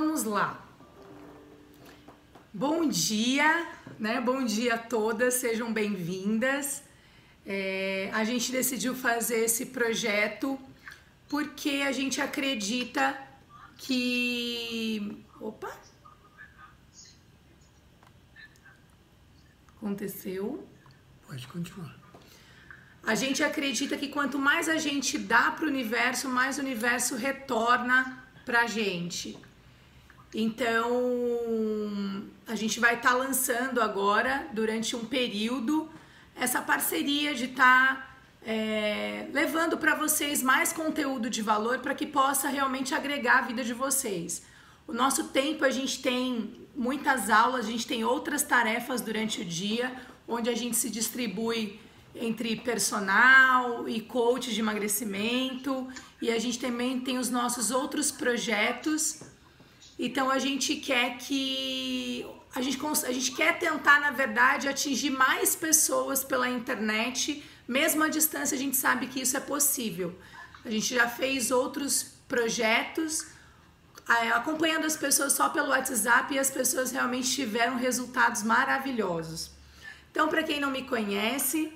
vamos lá. Bom dia, né? Bom dia a todas, sejam bem-vindas. A gente decidiu fazer esse projeto porque a gente acredita que... Opa! Aconteceu. Pode continuar. A gente acredita que quanto mais a gente dá para o universo, mais o universo retorna para a gente. Então, a gente vai estar lançando agora, durante um período, essa parceria de estar levando para vocês mais conteúdo de valor para que possa realmente agregar a vida de vocês. O nosso tempo, a gente tem muitas aulas, a gente tem outras tarefas durante o dia, onde a gente se distribui entre personal e coach de emagrecimento, e a gente também tem os nossos outros projetos. Então a gente quer a gente quer tentar, na verdade, atingir mais pessoas pela internet, mesmo à distância. A gente sabe que isso é possível. A gente já fez outros projetos acompanhando as pessoas só pelo WhatsApp, e as pessoas realmente tiveram resultados maravilhosos. Então, para quem não me conhece,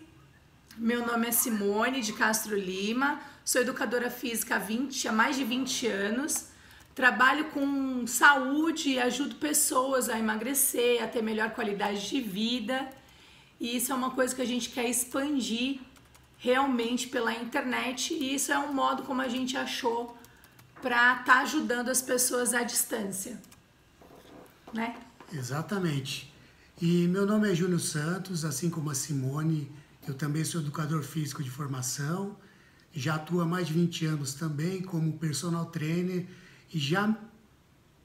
meu nome é Simone de Castro Lima, sou educadora física há mais de 20 anos, trabalho com saúde e ajudo pessoas a emagrecer, a ter melhor qualidade de vida, e isso é uma coisa que a gente quer expandir realmente pela internet, e isso é um modo como a gente achou para estar ajudando as pessoas à distância, né? Exatamente. E meu nome é Júnior Santos, assim como a Simone. Eu também sou educador físico de formação, já atuo há mais de 20 anos também como personal trainer e já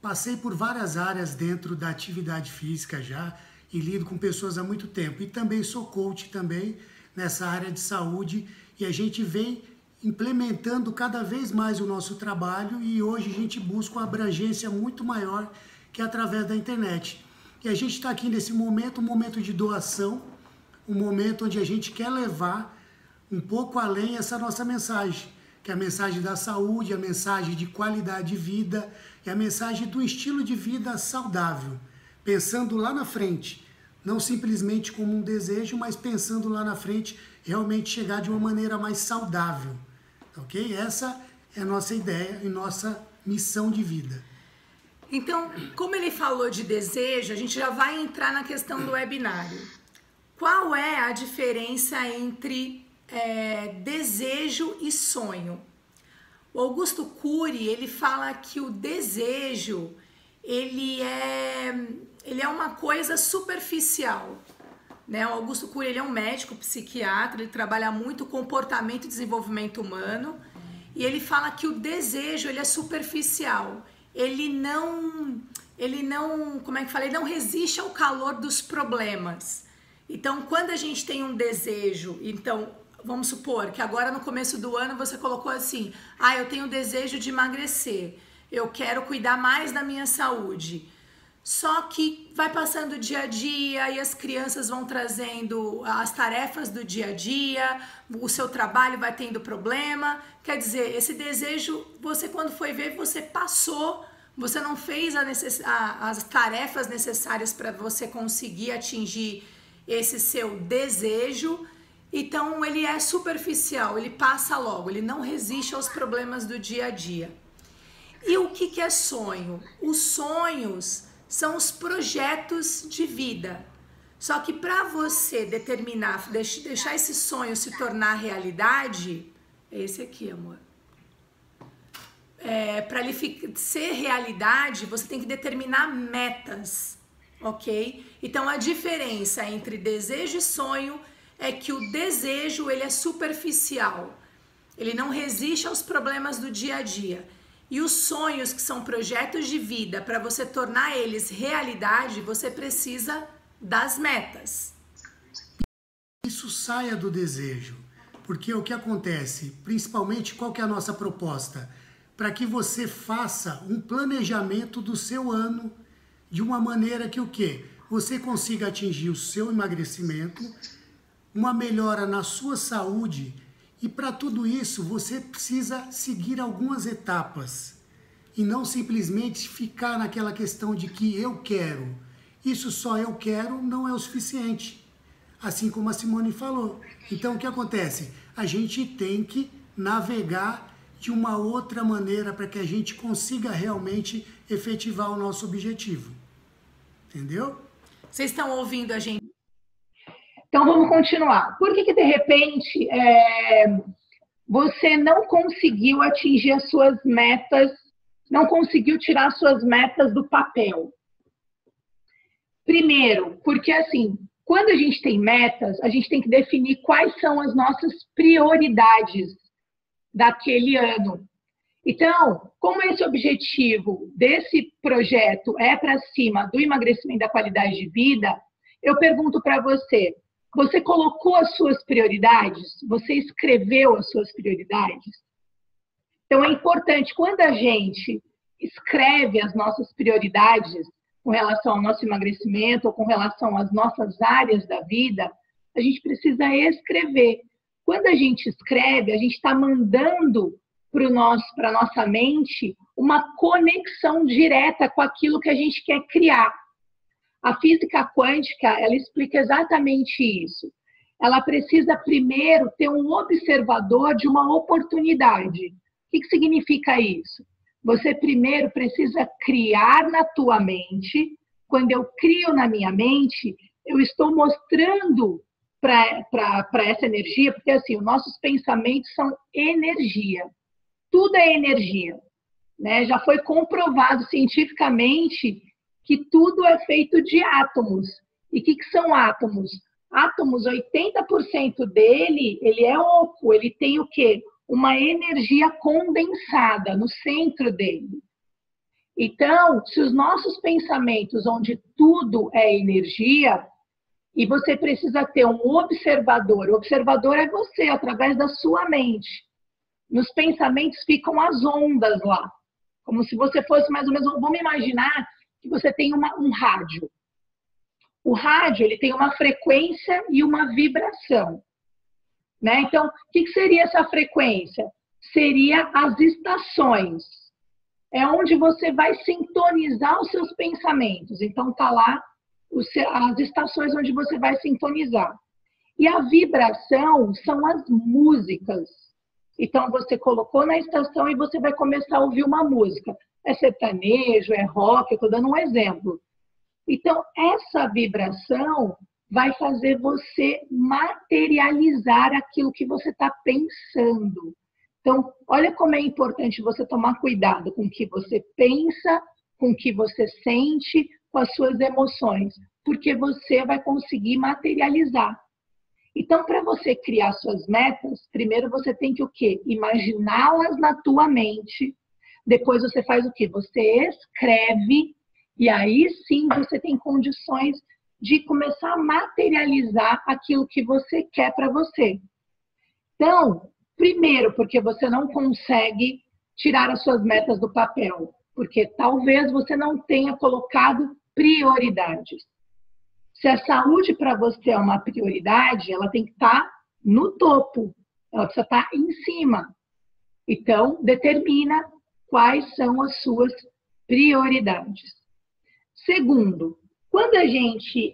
passei por várias áreas dentro da atividade física já e lido com pessoas há muito tempo. E também sou coach também nessa área de saúde, e a gente vem implementando cada vez mais o nosso trabalho, e hoje a gente busca uma abrangência muito maior que através da internet. E a gente está aqui nesse momento, um momento de doação, um momento onde a gente quer levar um pouco além essa nossa mensagem, que é a mensagem da saúde, a mensagem de qualidade de vida e a mensagem do estilo de vida saudável, pensando lá na frente, não simplesmente como um desejo, mas pensando lá na frente, realmente chegar de uma maneira mais saudável, ok? Essa é a nossa ideia e nossa missão de vida. Então, como ele falou de desejo, a gente já vai entrar na questão do webinário. Qual é a diferença entre desejo e sonho? O Augusto Cury, ele fala que o desejo, ele é uma coisa superficial, né? O Augusto Cury, ele é um médico psiquiatra, ele trabalha muito comportamento e desenvolvimento humano, e ele fala que o desejo, ele é superficial. Ele não, como é que fala? Ele não resiste ao calor dos problemas. Então, quando a gente tem um desejo, então, vamos supor que agora no começo do ano você colocou assim, eu tenho desejo de emagrecer, eu quero cuidar mais da minha saúde. Só que vai passando o dia a dia e as crianças vão trazendo as tarefas do dia a dia, o seu trabalho vai tendo problema. Quer dizer, esse desejo, você quando foi ver, você passou, você não fez as tarefas necessárias para você conseguir atingir esse seu desejo. Então ele é superficial, ele passa logo, ele não resiste aos problemas do dia a dia. E o que é sonho? Os sonhos são os projetos de vida. Só que para você determinar, deixar esse sonho se tornar realidade, é esse aqui, amor. Para ele ser realidade, você tem que determinar metas, ok? Então a diferença entre desejo e sonho é que o desejo, ele é superficial. Ele não resiste aos problemas do dia a dia. E os sonhos, que são projetos de vida, para você tornar eles realidade, você precisa das metas. Isso saia do desejo, porque o que acontece, principalmente, qual que é a nossa proposta? Para que você faça um planejamento do seu ano de uma maneira que o quê? Você consiga atingir o seu emagrecimento, uma melhora na sua saúde. E para tudo isso, você precisa seguir algumas etapas. e não simplesmente ficar naquela questão de que eu quero. Isso só eu quero não é o suficiente, assim como a Simone falou. Então, o que acontece? A gente tem que navegar de uma outra maneira para que a gente consiga realmente efetivar o nosso objetivo. Entendeu? Vocês estão ouvindo a gente? Então, vamos continuar. Por que de repente, você não conseguiu atingir as suas metas, não conseguiu tirar suas metas do papel? Primeiro, porque assim, quando a gente tem metas, a gente tem que definir quais são as nossas prioridades daquele ano. Então, como esse objetivo desse projeto é para cima do emagrecimento da qualidade de vida, eu pergunto para você, você colocou as suas prioridades? Você escreveu as suas prioridades? Então, é importante, quando a gente escreve as nossas prioridades com relação ao nosso emagrecimento ou com relação às nossas áreas da vida, a gente precisa escrever. Quando a gente escreve, a gente está mandando para a nossa mente uma conexão direta com aquilo que a gente quer criar. A física quântica, ela explica exatamente isso. Ela precisa primeiro ter um observador de uma oportunidade. O que significa isso? Você primeiro precisa criar na tua mente. Quando eu crio na minha mente, eu estou mostrando para essa energia, porque assim, os nossos pensamentos são energia. Tudo é energia, né? Já foi comprovado cientificamente que tudo é feito de átomos. E o que são átomos? Átomos, 80% dele, ele é oco, ele tem o quê? Uma energia condensada no centro dele. Então, se os nossos pensamentos, onde tudo é energia, e você precisa ter um observador, o observador é você, através da sua mente. Nos pensamentos ficam as ondas lá, como se você fosse mais ou menos, vamos imaginar que você tem um rádio. O rádio, ele tem uma frequência e uma vibração, né? Então, o que seria essa frequência? Seria as estações. É onde você vai sintonizar os seus pensamentos. Então, tá lá as estações onde você vai sintonizar. E a vibração são as músicas. Então, você colocou na estação e você vai começar a ouvir uma música. É sertanejo, é rock, eu estou dando um exemplo. Então, essa vibração vai fazer você materializar aquilo que você está pensando. Então, olha como é importante você tomar cuidado com o que você pensa, com o que você sente, com as suas emoções, porque você vai conseguir materializar. Então, para você criar suas metas, primeiro você tem que o quê? Imaginá-las na tua mente. Depois você faz o quê? Você escreve e aí sim você tem condições de começar a materializar aquilo que você quer para você. Então, primeiro, porque você não consegue tirar as suas metas do papel, porque talvez você não tenha colocado prioridades. Se a saúde para você é uma prioridade, ela tem que estar no topo, ela precisa estar em cima. Então, determina quais são as suas prioridades. Segundo, quando a gente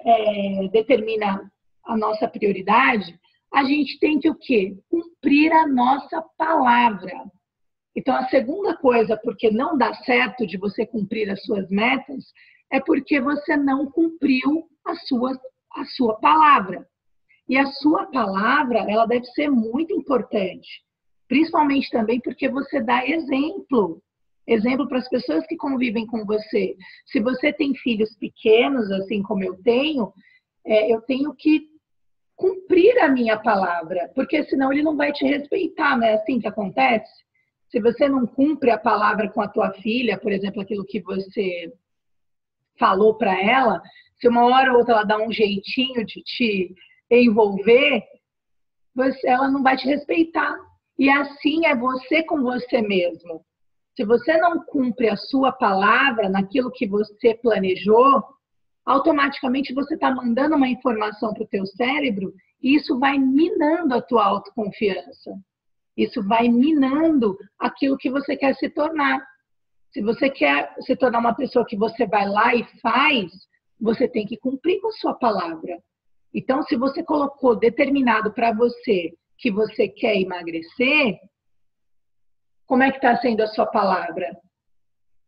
determina a nossa prioridade, a gente tem que o quê? Cumprir a nossa palavra. Então, a segunda coisa, porque não dá certo de você cumprir as suas metas, é porque você não cumpriu a sua palavra. E a sua palavra, ela deve ser muito importante. Principalmente também porque você dá exemplo. Exemplo para as pessoas que convivem com você. Se você tem filhos pequenos, assim como eu tenho que cumprir a minha palavra, porque senão ele não vai te respeitar, não é assim que acontece? Se você não cumpre a palavra com a tua filha, por exemplo, aquilo que você falou para ela, se uma hora ou outra ela dá um jeitinho de te envolver, ela não vai te respeitar. E assim é você com você mesmo. Se você não cumpre a sua palavra naquilo que você planejou, automaticamente você está mandando uma informação para o teu cérebro e isso vai minando a tua autoconfiança. Isso vai minando aquilo que você quer se tornar. Se você quer se tornar uma pessoa que você vai lá e faz, você tem que cumprir com a sua palavra. Então, se você colocou determinado para você que você quer emagrecer, como é que está sendo a sua palavra?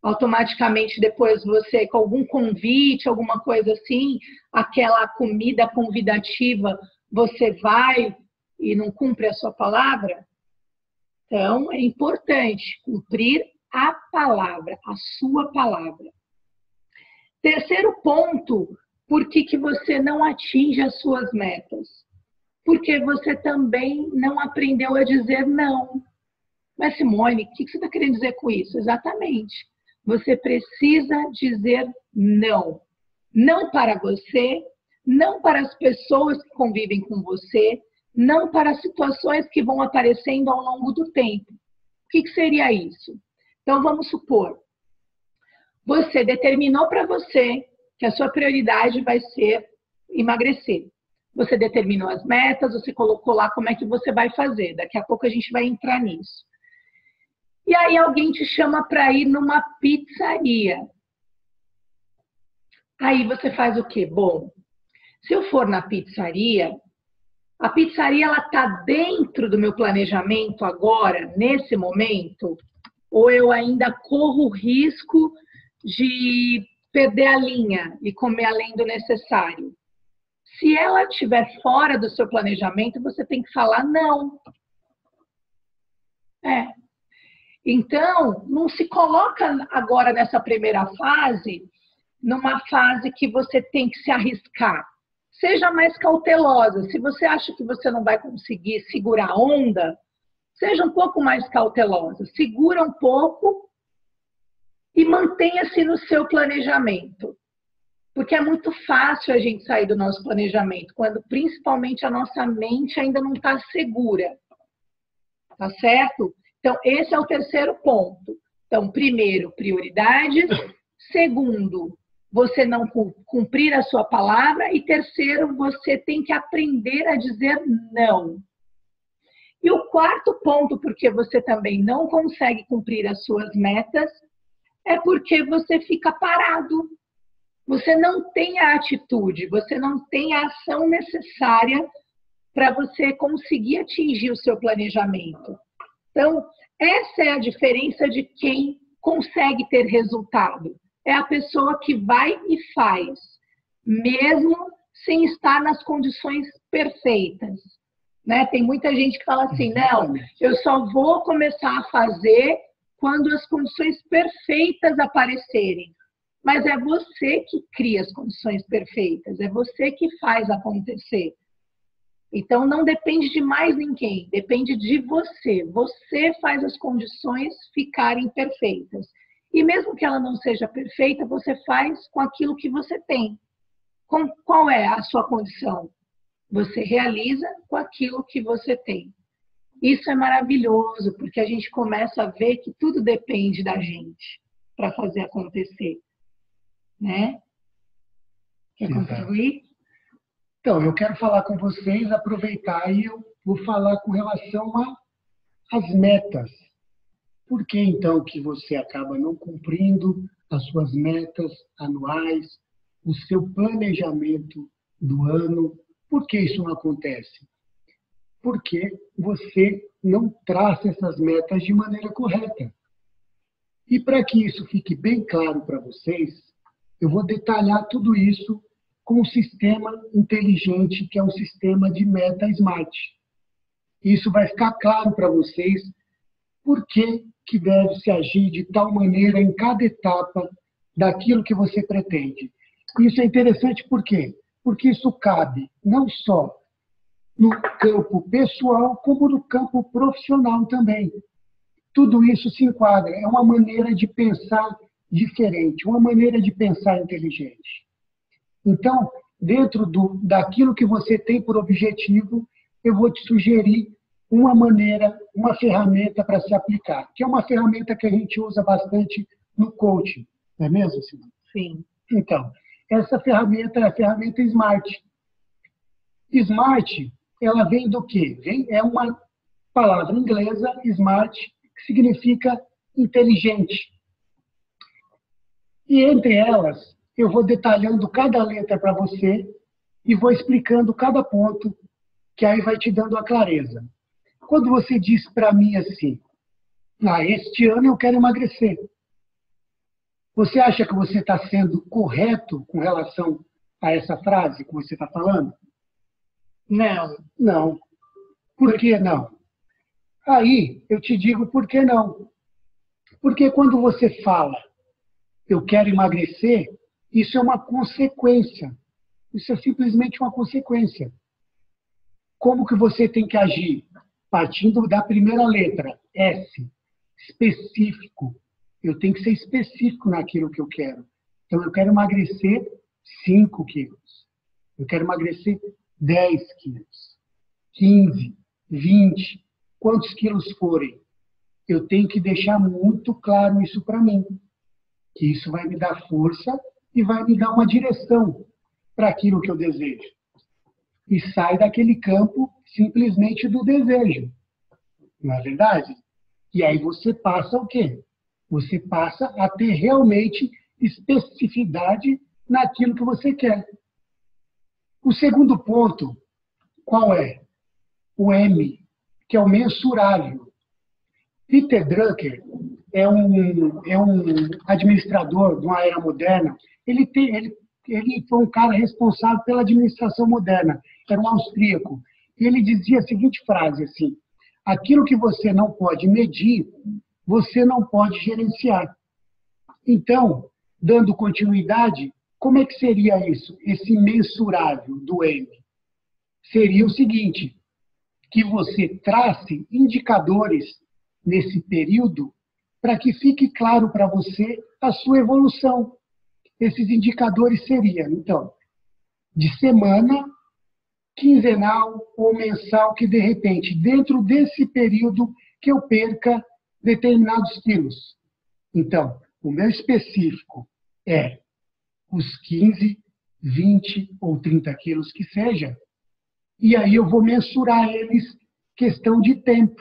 Automaticamente, depois você, com algum convite, alguma coisa assim, aquela comida convidativa, você vai e não cumpre a sua palavra? Então, é importante cumprir a palavra, a sua palavra. Terceiro ponto, por que você não atinge as suas metas? Porque você também não aprendeu a dizer não. Mas, Simone, o que você está querendo dizer com isso? Exatamente. Você precisa dizer não. Não para você, não para as pessoas que convivem com você, não para as situações que vão aparecendo ao longo do tempo. O que seria isso? Então, vamos supor, você determinou para você que a sua prioridade vai ser emagrecer. Você determinou as metas, você colocou lá como é que você vai fazer. Daqui a pouco a gente vai entrar nisso. E aí alguém te chama para ir numa pizzaria. Aí você faz o quê? Bom, se eu for na pizzaria, a pizzaria ela está dentro do meu planejamento agora, nesse momento, ou eu ainda corro o risco de perder a linha e comer além do necessário? Se ela estiver fora do seu planejamento, você tem que falar não. Então, não se coloca agora nessa primeira fase, numa fase que você tem que se arriscar. Seja mais cautelosa. Se você acha que você não vai conseguir segurar a onda, seja um pouco mais cautelosa. Segura um pouco e mantenha-se no seu planejamento. Porque é muito fácil a gente sair do nosso planejamento, quando principalmente a nossa mente ainda não está segura. Tá certo? Então, esse é o terceiro ponto. Então, primeiro, prioridades. Segundo, você não cumprir a sua palavra. E terceiro, você tem que aprender a dizer não. E o quarto ponto, porque você também não consegue cumprir as suas metas, é porque você fica parado. Você não tem a atitude, você não tem a ação necessária para você conseguir atingir o seu planejamento. Então, essa é a diferença de quem consegue ter resultado. É a pessoa que vai e faz, mesmo sem estar nas condições perfeitas. Né? Tem muita gente que fala assim, não, eu só vou começar a fazer quando as condições perfeitas aparecerem. Mas é você que cria as condições perfeitas, é você que faz acontecer. Então, não depende de mais ninguém, depende de você. Você faz as condições ficarem perfeitas. E mesmo que ela não seja perfeita, você faz com aquilo que você tem. Qual é a sua condição? Você realiza com aquilo que você tem. Isso é maravilhoso, porque a gente começa a ver que tudo depende da gente para fazer acontecer. Né? Quer contribuir? Então, eu quero falar com vocês, aproveitar e eu vou falar com relação às metas. Por que, então, que você acaba não cumprindo as suas metas anuais, o seu planejamento do ano? Por que isso não acontece? Porque você não traça essas metas de maneira correta. E para que isso fique bem claro para vocês, eu vou detalhar tudo isso com um sistema inteligente, que é um sistema de meta SMART. Isso vai ficar claro para vocês por que deve se agir de tal maneira em cada etapa daquilo que você pretende. Isso é interessante por quê? Porque isso cabe não só no campo pessoal, como no campo profissional também. Tudo isso se enquadra, é uma maneira de pensar diferente, uma maneira de pensar inteligente. Então, dentro daquilo que você tem por objetivo, eu vou te sugerir uma maneira, uma ferramenta para se aplicar, que é uma ferramenta que a gente usa bastante no coaching, não é mesmo, Simone? Sim. Então, essa ferramenta é a ferramenta SMART. SMART, ela vem do quê? É uma palavra inglesa, SMART, que significa inteligente. E entre elas, eu vou detalhando cada letra para você e vou explicando cada ponto, que aí vai te dando a clareza. Quando você diz para mim assim, este ano eu quero emagrecer, você acha que você está sendo correto com relação a essa frase que você está falando? Não. Não. Por que não? Aí eu te digo por que não. Porque quando você fala, eu quero emagrecer, isso é uma consequência. Isso é simplesmente uma consequência. Como que você tem que agir? Partindo da primeira letra, S, específico. Eu tenho que ser específico naquilo que eu quero. Então, eu quero emagrecer 5 quilos. Eu quero emagrecer 10 quilos. 15, 20, quantos quilos forem. Eu tenho que deixar muito claro isso para mim. Que isso vai me dar força e vai me dar uma direção para aquilo que eu desejo. E sai daquele campo simplesmente do desejo. Não é verdade? E aí você passa o quê? Você passa a ter realmente especificidade naquilo que você quer. O segundo ponto, qual é? O M, que é o mensurável. Peter Drucker é um administrador de uma era moderna. Ele foi um cara responsável pela administração moderna. Era um austríaco. E ele dizia a seguinte frase, assim, aquilo que você não pode medir, você não pode gerenciar. Então, dando continuidade, como é que seria isso? Esse mensurável do M? Seria o seguinte, que você trace indicadores nesse período para que fique claro para você a sua evolução. Esses indicadores seriam, então, de semana, quinzenal ou mensal, que de repente, dentro desse período, que eu perca determinados quilos. Então, o meu específico é os 15, 20 ou 30 quilos que seja, e aí eu vou mensurar eles questão de tempo.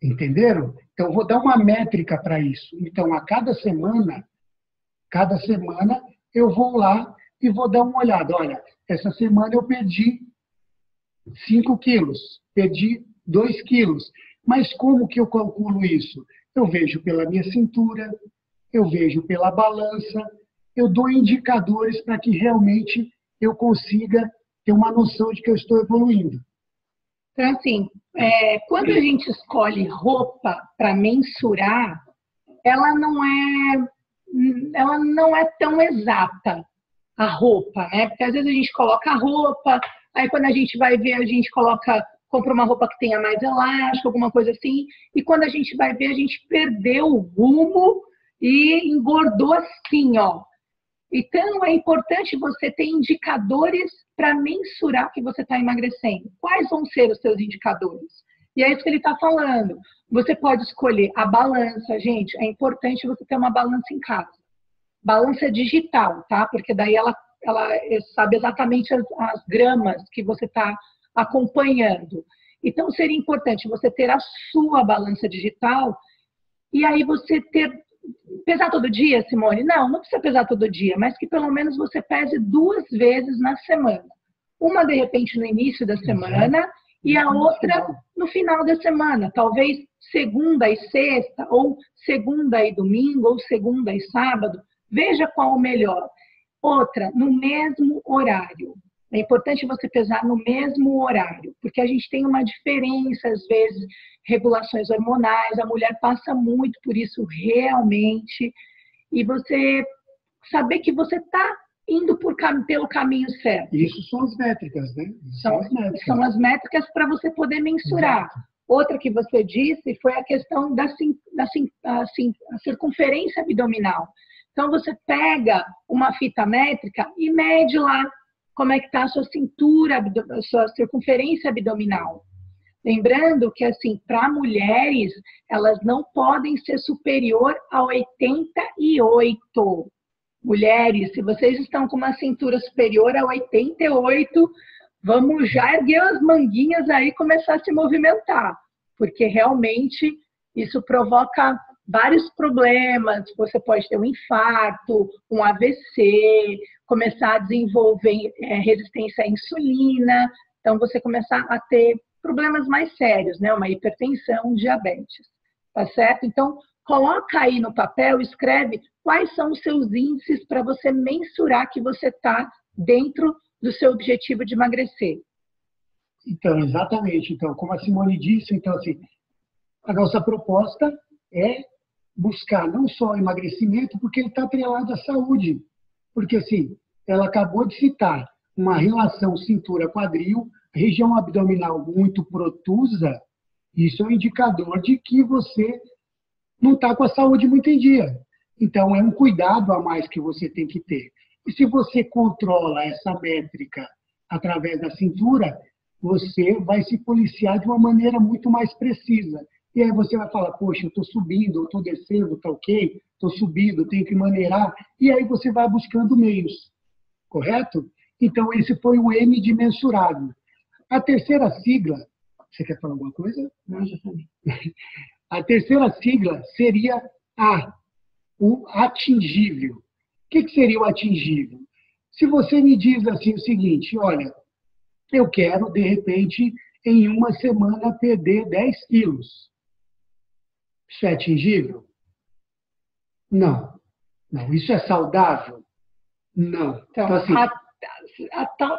Entenderam? Então, eu vou dar uma métrica para isso. Então, a cada semana, eu vou lá e vou dar uma olhada. Olha, essa semana eu perdi 5 quilos, perdi 2 quilos. Mas como que eu calculo isso? Eu vejo pela minha cintura, eu vejo pela balança, eu dou indicadores para que realmente eu consiga ter uma noção de que eu estou evoluindo. Então, assim, quando a gente escolhe roupa para mensurar, ela não é tão exata, a roupa, né? Porque às vezes a gente coloca a roupa, aí quando a gente vai ver, a gente compra uma roupa que tenha mais elástico, alguma coisa assim, e quando a gente vai ver, a gente perdeu o rumo e engordou assim, ó. Então, é importante você ter indicadores para mensurar que você está emagrecendo. Quais vão ser os seus indicadores? E é isso que ele está falando. Você pode escolher a balança. Gente, é importante você ter uma balança em casa. Balança digital, tá? Porque daí ela sabe exatamente as gramas que você está acompanhando. Então, seria importante você ter a sua balança digital e aí você pesar todo dia, Simone? Não precisa pesar todo dia, mas que pelo menos você pese 2 vezes na semana. Uma, de repente, no início da semana e a outra no final da semana. Talvez segunda e sexta, ou segunda e domingo, ou segunda e sábado. Veja qual o melhor. Outra, no mesmo horário. É importante você pesar no mesmo horário, porque a gente tem uma diferença, às vezes, regulações hormonais, a mulher passa muito por isso realmente, e você saber que você está indo pelo caminho certo. Isso são as métricas, né? São as métricas para você poder mensurar. Exato. Outra que você disse foi a questão da circunferência abdominal. Então, você pega uma fita métrica e mede lá como é que está a sua cintura, a sua circunferência abdominal. Lembrando que, assim, para mulheres, elas não podem ser superior a 88. Mulheres, se vocês estão com uma cintura superior a 88, vamos já erguer as manguinhas aí e começar a se movimentar, porque realmente isso provoca vários problemas. Você pode ter um infarto, um AVC, começar a desenvolver resistência à insulina. Então, você começar a ter problemas mais sérios, né? Uma hipertensão, um diabetes, tá certo? Então, coloca aí no papel, escreve quais são os seus índices para você mensurar que você está dentro do seu objetivo de emagrecer. Então, exatamente. Então, como a Simone disse, então, assim, a nossa proposta é buscar não só o emagrecimento, porque ele está atrelado à saúde. Porque, assim, ela acabou de citar uma relação cintura-quadril, região abdominal muito protusa, isso é um indicador de que você não está com a saúde muito em dia. Então, é um cuidado a mais que você tem que ter. E se você controla essa métrica através da cintura, você vai se policiar de uma maneira muito mais precisa. E aí você vai falar, poxa, eu estou subindo, eu estou descendo, está ok? Estou subindo, tenho que maneirar. E aí você vai buscando meios, correto? Então, esse foi o M de mensurável. A terceira sigla, você quer falar alguma coisa? Não, já falei. A terceira sigla seria A, o atingível. O que seria o atingível? Se você me diz assim o seguinte, olha, eu quero, de repente, em uma semana perder 10 quilos. Isso é atingível? Não. Não. Isso é saudável? Não. Então, assim,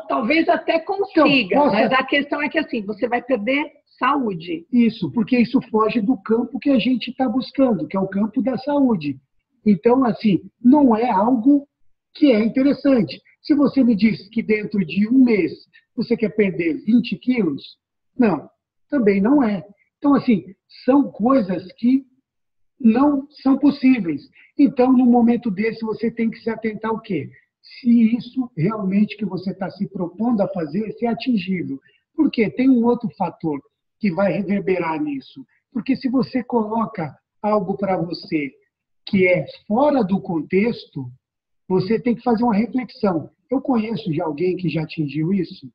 talvez até consiga, mas a questão é que assim, você vai perder saúde. Isso, porque isso foge do campo que a gente está buscando, que é o campo da saúde. Então, assim, não é algo que é interessante. Se você me diz que dentro de um mês você quer perder 20 quilos, não, também não é. Então, assim, são coisas que não são possíveis. Então, no momento desse, você tem que se atentar ao quê? Se isso realmente que você está se propondo a fazer, se é atingível. Por quê? Tem um outro fator que vai reverberar nisso. Porque se você coloca algo para você que é fora do contexto, você tem que fazer uma reflexão. Eu conheço de alguém que já atingiu isso?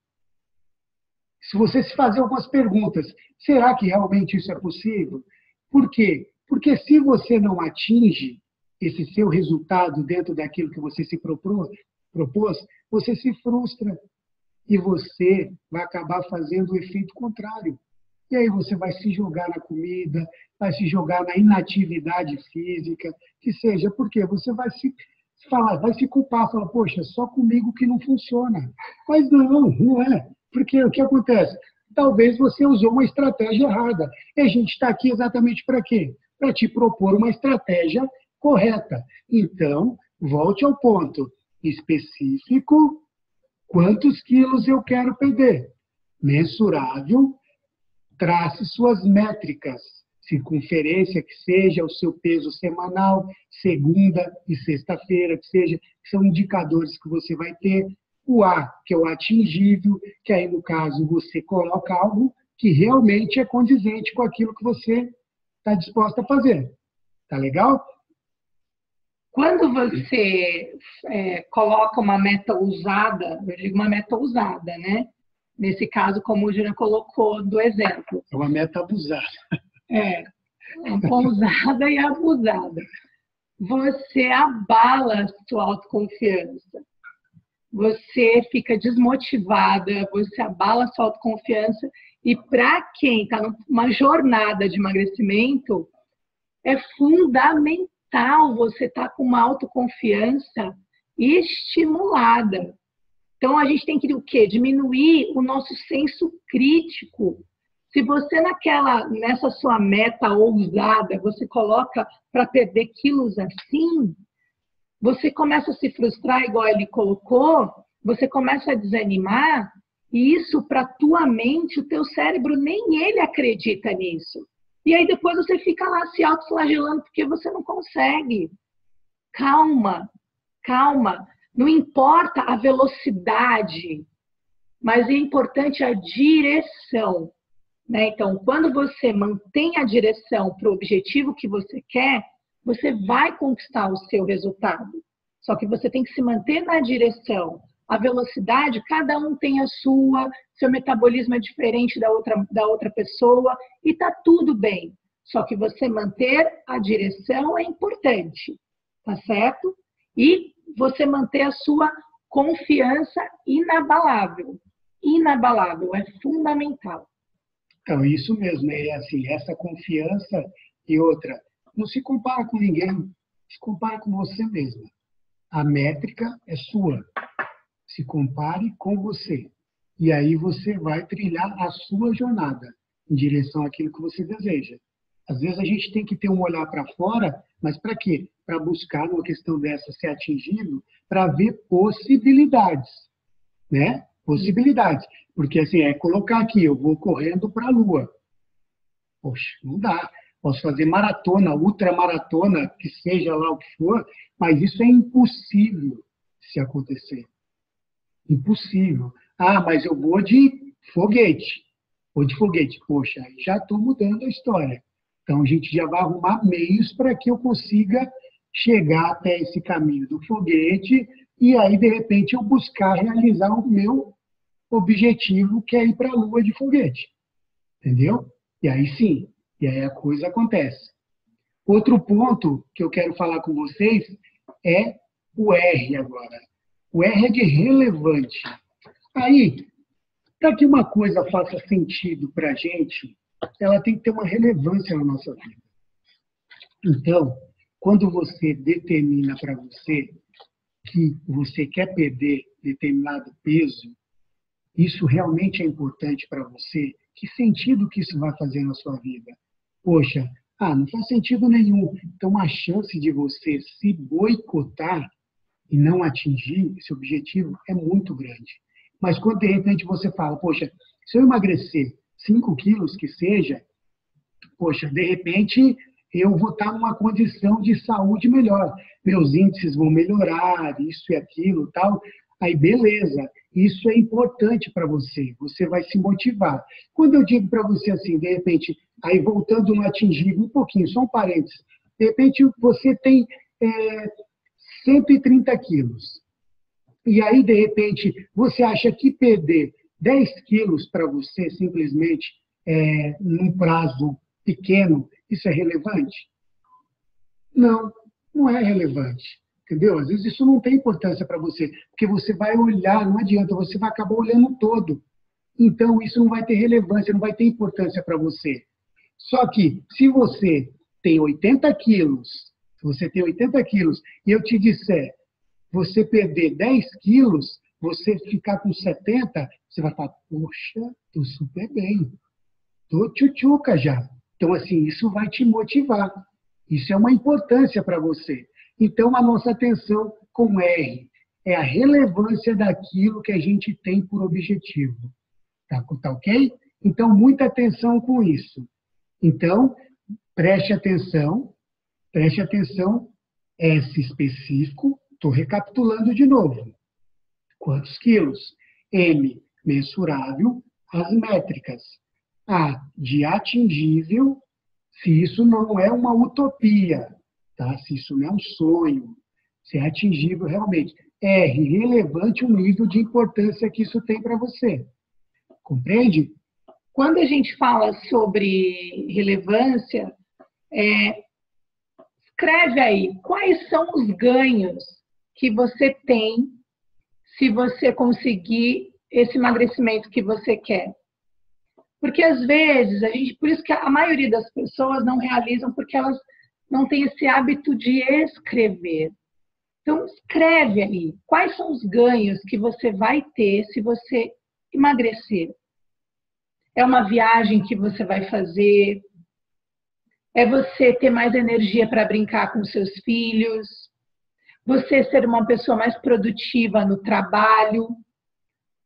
Se você se fazer algumas perguntas, será que realmente isso é possível? Por quê? Porque se você não atinge esse seu resultado dentro daquilo que você se propôs, você se frustra e você vai acabar fazendo o efeito contrário. E aí você vai se jogar na comida, vai se jogar na inatividade física, que seja, porque você vai se falar, vai se culpar, falar, poxa, só comigo que não funciona. Mas não é. Porque o que acontece? Talvez você usou uma estratégia errada. E a gente está aqui exatamente para quê? Para te propor uma estratégia correta. Então, volte ao ponto específico, quantos quilos eu quero perder? Mensurável, trace suas métricas, circunferência, que seja o seu peso semanal, segunda e sexta-feira, que são indicadores que você vai ter. O A, que é o atingível, que aí, no caso, você coloca algo que realmente é condizente com aquilo que você está disposto a fazer. Tá legal? Quando você coloca uma meta ousada, eu digo uma meta ousada, né? Nesse caso, como o Júnior colocou do exemplo. É uma meta abusada. Ousada e abusada. Você abala a sua autoconfiança. Você fica desmotivada, você abala a sua autoconfiança. E para quem está numa jornada de emagrecimento, é fundamental você estar com uma autoconfiança estimulada. Então, a gente tem que o quê? Diminuir o nosso senso crítico. Se você nessa sua meta ousada, você coloca para perder quilos assim, você começa a se frustrar, igual ele colocou, você começa a desanimar, e isso para a tua mente, o teu cérebro, nem ele acredita nisso. E aí depois você fica lá se autoflagelando porque você não consegue. Calma, calma. Não importa a velocidade, mas é importante a direção. Né? Então, quando você mantém a direção para o objetivo que você quer, você vai conquistar o seu resultado. Só que você tem que se manter na direção. A velocidade, cada um tem a sua, seu metabolismo é diferente da outra pessoa, e está tudo bem. Só que você manter a direção é importante, tá certo? E você manter a sua confiança inabalável. Inabalável, é fundamental. Então, isso mesmo, é assim, essa confiança e outra, não se compara com ninguém, se compara com você mesmo. A métrica é sua, se compare com você. E aí você vai trilhar a sua jornada em direção àquilo que você deseja. Às vezes a gente tem que ter um olhar para fora, mas para quê? Para buscar, numa questão dessa, ser atingido, para ver possibilidades, né? Possibilidades. Porque, assim, é colocar aqui, eu vou correndo para a Lua. Poxa, não dá. Posso fazer maratona, ultramaratona, que seja lá o que for, mas isso é impossível se acontecer. Impossível. Ah, mas eu vou de foguete. Vou de foguete. Poxa, aí já estou mudando a história. Então, a gente já vai arrumar meios para que eu consiga chegar até esse caminho do foguete e aí, de repente, eu buscar realizar o meu objetivo, que é ir para a Lua de foguete. Entendeu? E aí sim, e aí a coisa acontece. Outro ponto que eu quero falar com vocês é o R agora. O R é de relevante. Aí, para que uma coisa faça sentido para a gente, ela tem que ter uma relevância na nossa vida. Então, quando você determina para você que você quer perder determinado peso, isso realmente é importante para você? Que sentido que isso vai fazer na sua vida? Poxa, não faz sentido nenhum. Então, a chance de você se boicotar e não atingir esse objetivo é muito grande. Mas quando, de repente, você fala, poxa, se eu emagrecer 5 quilos que seja, poxa, de repente, eu vou estar numa condição de saúde melhor. Meus índices vão melhorar, isso e aquilo, tal. Aí, beleza. Isso é importante para você. Você vai se motivar. Quando eu digo para você assim, de repente, aí voltando no atingível, um pouquinho, só um parênteses. De repente, você tem 130 quilos. E aí, de repente, você acha que perder 10 quilos para você, simplesmente, num prazo pequeno, isso é relevante? Não, não é relevante. Entendeu? Às vezes isso não tem importância para você, porque você vai olhar, não adianta, você vai acabar olhando todo. Então, isso não vai ter relevância, não vai ter importância para você. Só que, se você tem 80 quilos, e eu te disser, você perder 10 quilos, você ficar com 70, você vai falar, poxa, estou super bem, estou tchutchuca já. Então, assim, isso vai te motivar. Isso é uma importância para você. Então, a nossa atenção com R é a relevância daquilo que a gente tem por objetivo. Tá ok? Então, muita atenção com isso. Então, preste atenção, S específico, estou recapitulando de novo. Quantos quilos? M, mensurável, as métricas. A, de atingível, se isso não é uma utopia, tá? Se isso não é um sonho, se é atingível realmente. R, relevante o nível de importância que isso tem para você. Compreende? Quando a gente fala sobre relevância, escreve aí quais são os ganhos que você tem se você conseguir esse emagrecimento que você quer. Porque às vezes, por isso que a maioria das pessoas não realizam, porque elas não têm esse hábito de escrever. Então, escreve aí quais são os ganhos que você vai ter se você emagrecer. É uma viagem que você vai fazer, é você ter mais energia para brincar com seus filhos, você ser uma pessoa mais produtiva no trabalho,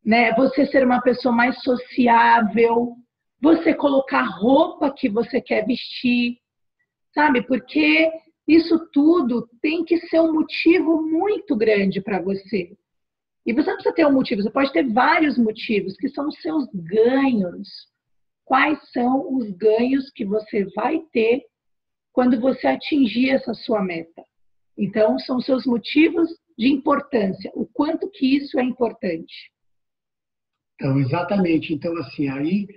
né? Você ser uma pessoa mais sociável, você colocar a roupa que você quer vestir, sabe? Porque isso tudo tem que ser um motivo muito grande para você. E você não precisa ter um motivo, você pode ter vários motivos, que são os seus ganhos. Quais são os ganhos que você vai ter quando você atingir essa sua meta? Então, são seus motivos de importância, o quanto que isso é importante. Então, exatamente. Então, assim, aí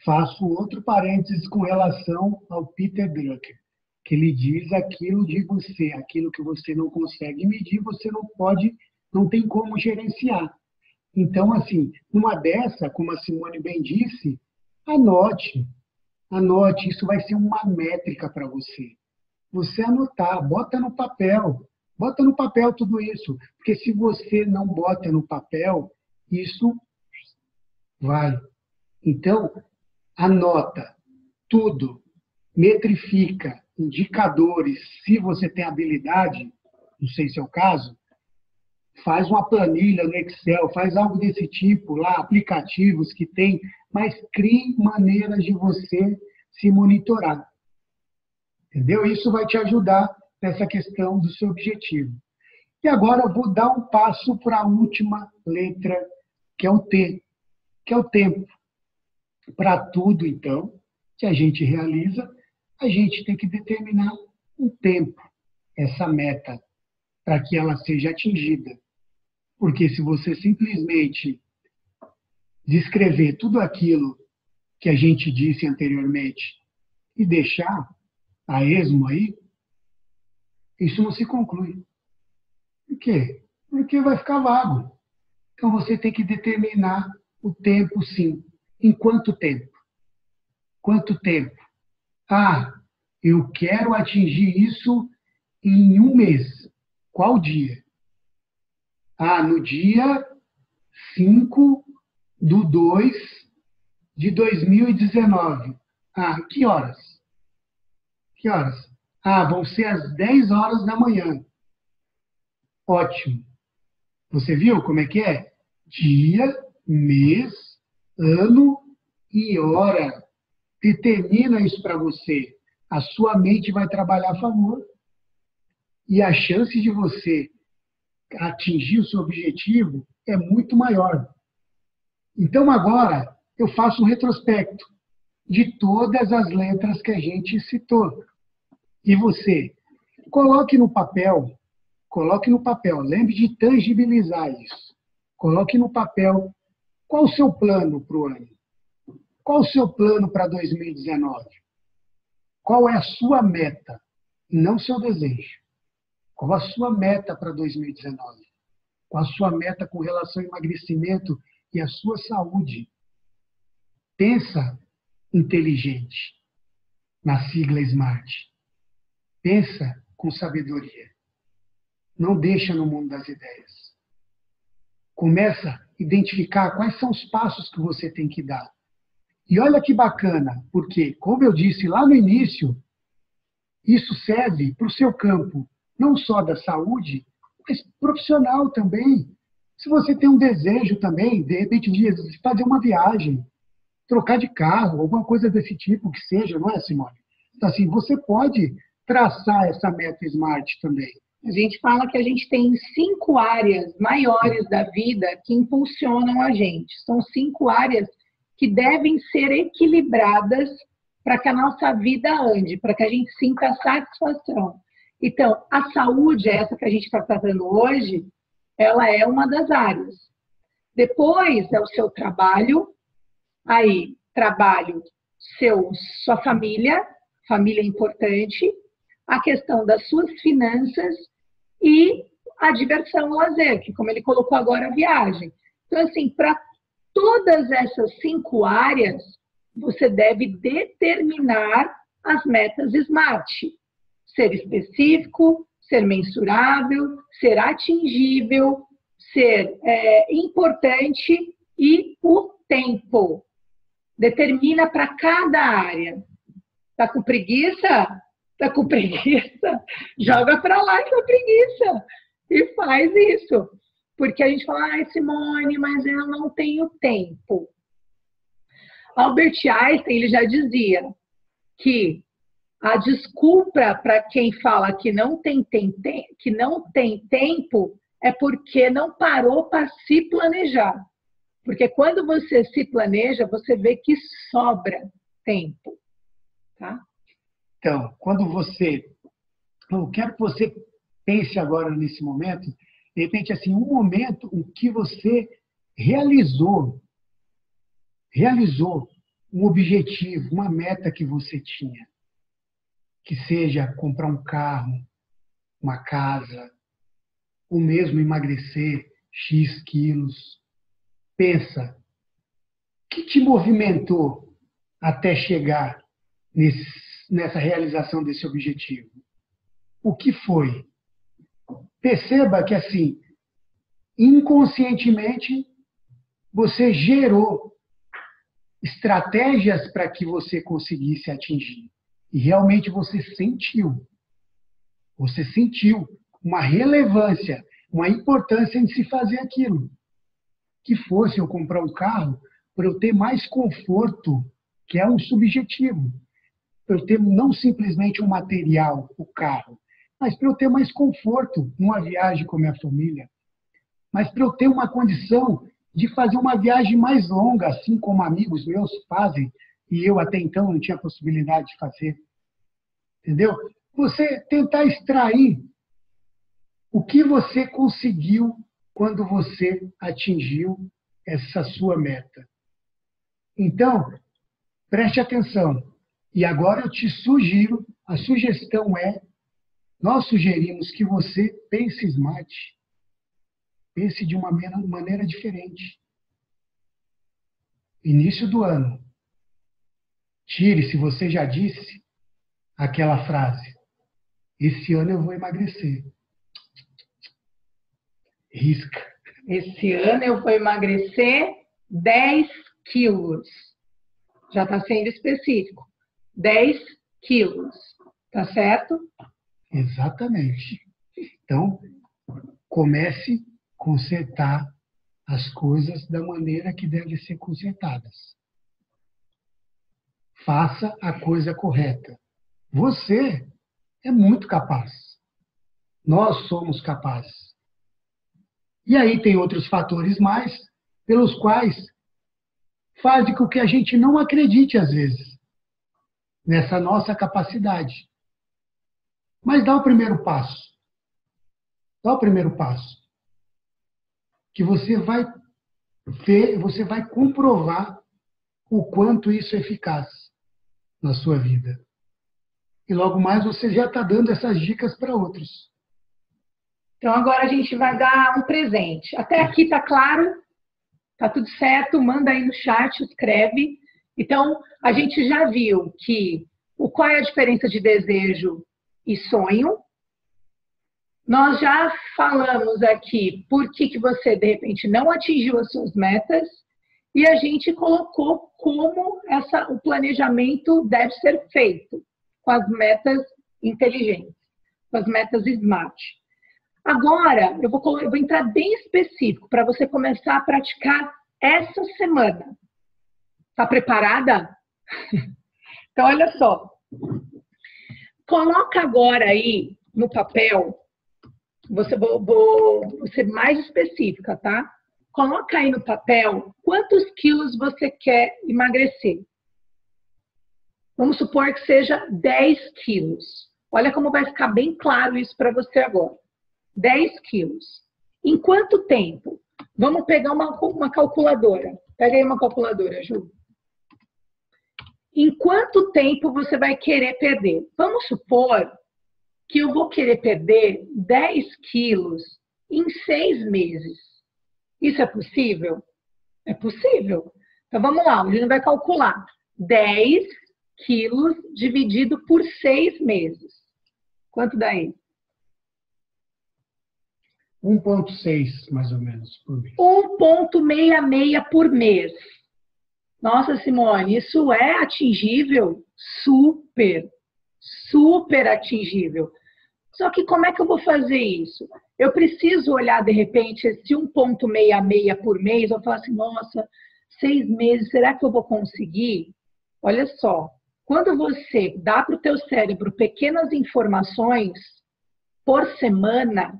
faço outro parênteses com relação ao Peter Drucker, que ele diz aquilo de você, aquilo que você não consegue medir, você não pode, não tem como gerenciar. Então, assim, numa dessa, como a Simone bem disse, anote, anote, isso vai ser uma métrica para você. Você anotar, bota no papel tudo isso, porque se você não bota no papel, isso vai. Então, anota tudo, metrifica, indicadores, se você tem habilidade, não sei se é o caso, faz uma planilha no Excel, faz algo desse tipo lá, aplicativos que tem, mas crie maneiras de você se monitorar. Entendeu? Isso vai te ajudar nessa questão do seu objetivo. E agora eu vou dar um passo para a última letra, que é o T, que é o tempo. Para tudo, então, que a gente realiza, a gente tem que determinar um tempo, essa meta, para que ela seja atingida. Porque se você simplesmente descrever tudo aquilo que a gente disse anteriormente e deixar a esmo aí, isso não se conclui. Por quê? Porque vai ficar vago. Então você tem que determinar o tempo, sim. Em quanto tempo? Quanto tempo? Ah, eu quero atingir isso em um mês. Qual dia? Ah, no dia 5/2/2019. Ah, que horas? Que horas? Ah, vão ser às 10 horas da manhã. Ótimo. Você viu como é que é? Dia, mês, ano e hora. Determina isso para você. A sua mente vai trabalhar a favor. E a chance de você atingir o seu objetivo é muito maior. Então, agora, eu faço um retrospecto de todas as letras que a gente citou. E você, coloque no papel, lembre de tangibilizar isso. Coloque no papel qual o seu plano para o ano. Qual o seu plano para 2019? Qual é a sua meta, não seu desejo? Qual a sua meta para 2019? Qual a sua meta com relação ao emagrecimento e à sua saúde? Pensa inteligente, na sigla SMART. Pensa com sabedoria. Não deixa no mundo das ideias. Começa a identificar quais são os passos que você tem que dar. E olha que bacana, porque, como eu disse lá no início, isso serve para o seu campo, não só da saúde, mas profissional também. Se você tem um desejo também, de repente, de fazer uma viagem, trocar de carro, alguma coisa desse tipo que seja, não é, Simone? Então, assim, você pode traçar essa meta SMART também. A gente fala que a gente tem 5 áreas maiores da vida que impulsionam a gente. São 5 áreas que devem ser equilibradas para que a nossa vida ande, para que a gente sinta satisfação. Então, a saúde, essa que a gente está tratando hoje, ela é uma das áreas. Depois é o seu trabalho, aí, trabalho, sua família é importante, a questão das suas finanças e a diversão, o lazer, que como ele colocou agora, a viagem. Então, assim, para todas essas 5 áreas, você deve determinar as metas SMART. Ser específico, ser mensurável, ser atingível, ser importante e o tempo. Determina para cada área. Tá com preguiça? Tá com preguiça? Joga para lá essa preguiça e faz isso. Porque a gente fala, ai, Simone, mas eu não tenho tempo. Albert Einstein, ele já dizia que a desculpa para quem fala que não tem tempo é porque não parou para se planejar. Porque quando você se planeja, você vê que sobra tempo. Tá? Então, eu quero que você pense agora nesse momento, de repente, assim, um momento em que você realizou um objetivo, uma meta que você tinha, que seja comprar um carro, uma casa, ou mesmo emagrecer X quilos. Pensa, o que te movimentou até chegar nessa realização desse objetivo? O que foi? Perceba que, assim, inconscientemente, você gerou estratégias para que você conseguisse atingir. E realmente você sentiu uma relevância, uma importância em se fazer aquilo. Que fosse eu comprar um carro para eu ter mais conforto, que é um subjetivo. Para eu ter não simplesmente um material, o carro, mas para eu ter mais conforto numa viagem com a minha família. Mas para eu ter uma condição de fazer uma viagem mais longa, assim como amigos meus fazem, e eu até então não tinha possibilidade de fazer. Entendeu? Você tentar extrair o que você conseguiu quando você atingiu essa sua meta. Então, preste atenção. E agora eu te sugiro, a sugestão é, nós sugerimos que você pense smart. Pense de uma maneira diferente. Início do ano. Tire, se você já disse, aquela frase. Esse ano eu vou emagrecer. Risca. Esse ano eu vou emagrecer 10 quilos. Já está sendo específico. 10 quilos. Tá certo? Exatamente. Então, comece a consertar as coisas da maneira que devem ser consertadas. Faça a coisa correta. Você é muito capaz. Nós somos capazes. E aí tem outros fatores mais, pelos quais fazem com que a gente não acredite, às vezes, nessa nossa capacidade. Mas dá o primeiro passo. Dá o primeiro passo. Que você vai ver, você vai comprovar o quanto isso é eficaz na sua vida. E logo mais você já está dando essas dicas para outros. Então agora a gente vai dar um presente. Até aqui tá claro? Tá tudo certo? Manda aí no chat, escreve. Então a gente já viu que qual é a diferença de desejo e sonho. Nós já falamos aqui por que você, de repente, não atingiu as suas metas e a gente colocou como o planejamento deve ser feito com as metas inteligentes, com as metas SMART. Agora, eu vou entrar bem específico para você começar a praticar essa semana. Está preparada? Então, olha só. Coloca agora aí no papel, vou ser mais específica, tá? Coloca aí no papel quantos quilos você quer emagrecer. Vamos supor que seja 10 quilos. Olha como vai ficar bem claro isso para você agora. 10 quilos. Em quanto tempo? Vamos pegar uma calculadora. Pega aí uma calculadora, Ju. Em quanto tempo você vai querer perder? Vamos supor que eu vou querer perder 10 quilos em 6 meses. Isso é possível? É possível. Então, vamos lá. A gente vai calcular. 10 quilos dividido por 6 meses. Quanto dá aí? 1,6, mais ou menos, por mês. 1,66 por mês. Nossa, Simone, isso é atingível? Super, super atingível. Só que como é que eu vou fazer isso? Eu preciso olhar, de repente, esse 1,66 por mês, eu falo assim, nossa, 6 meses, será que eu vou conseguir? Olha só, quando você dá para o teu cérebro pequenas informações por semana,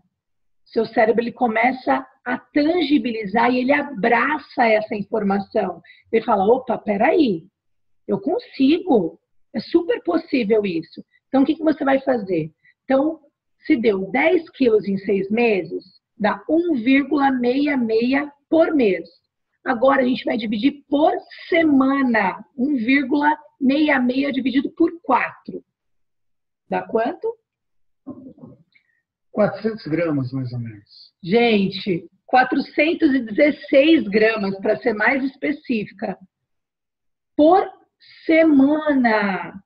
seu cérebro ele começa a tangibilizar e ele abraça essa informação. Ele fala, opa, peraí, eu consigo, é super possível isso. Então, o que você vai fazer? Então, se deu 10 quilos em 6 meses, dá 1,66 por mês. Agora a gente vai dividir por semana. 1,66 dividido por 4. Dá quanto? 400 gramas, mais ou menos. Gente, 416 gramas, para ser mais específica, por semana.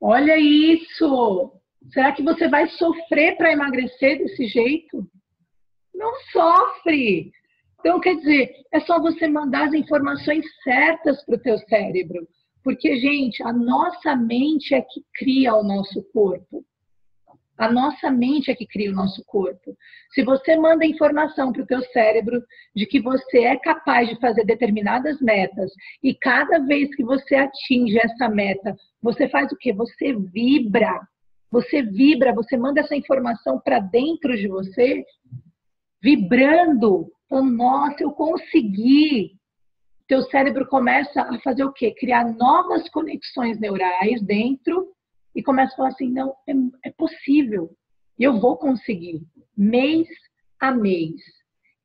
Olha isso! Será que você vai sofrer para emagrecer desse jeito? Não sofre! Então, quer dizer, é só você mandar as informações certas para o teu cérebro. Porque, gente, a nossa mente é que cria o nosso corpo. A nossa mente é que cria o nosso corpo. Se você manda informação para o teu cérebro de que você é capaz de fazer determinadas metas e cada vez que você atinge essa meta, você faz o quê? Você vibra. Você vibra, você manda essa informação para dentro de você, vibrando. Falando, nossa, eu consegui. Teu cérebro começa a fazer o quê? Criar novas conexões neurais dentro e começa a falar assim, não, é possível. E eu vou conseguir. Mês a mês.